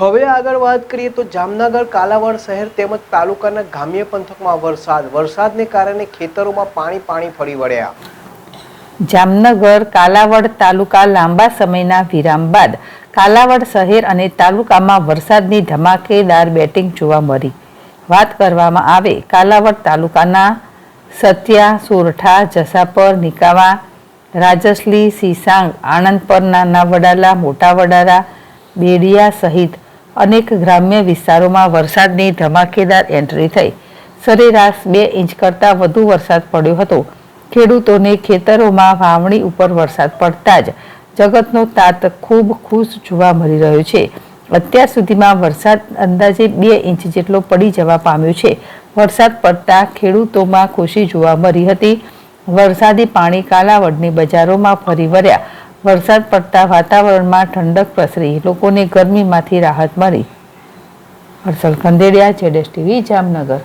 હવે આગળ વાત કરીએ તો જામનગર કાલાવડ શહેર તેમજ તાલુકાના ગ્રામ્ય પંથકમાં વરસાદને કારણે ખેતરોમાં પાણી ફરી વળ્યા। જામનગર કાલાવડ તાલુકા લાંબા સમયના વિરામ બાદ કાલાવડ શહેર અને તાલુકામાં વરસાદની ધમાકેદાર બેટિંગ જોવા મળી। વાત કરવામાં આવે કાલાવડ તાલુકાના સત્યા, સોરઠા, જસાપર, નિકાવા, રાજસલી, સીસાંગ, આણંદપર, નાના વડાલા, મોટા વડાલા, બેડિયા સહિત અનેક ગ્રામ્ય વિસ્તારોમાં વરસાદની ધમાકેદાર એન્ટ્રી થઈ। સરેરાશ 2 ઇંચ કરતાં વધુ વરસાદ પડ્યો હતો। ખેડૂતોને ખેતરોમાં વાવણી ઉપર વરસાદ પડતા જ જગતનો તાત ખૂબ ખુશ જોવા મળી રહ્યો છે। અત્યાર સુધીમાં વરસાદ અંદાજે 2 ઇંચ જેટલો પડી જવા પામ્યો છે। વરસાદ પડતા ખેડૂતોમાં ખુશી જોવા મળી હતી। વરસાદી પાણી કાલાવડની બજારોમાં ફરી વળ્યા। વરસાદ પડતા વાતાવરણમાં ઠંડક પ્રસરી લોકોને ગરમીમાંથી રાહત મળી। હર્ષલ ખંડેરિયા, ZSTV, જામનગર।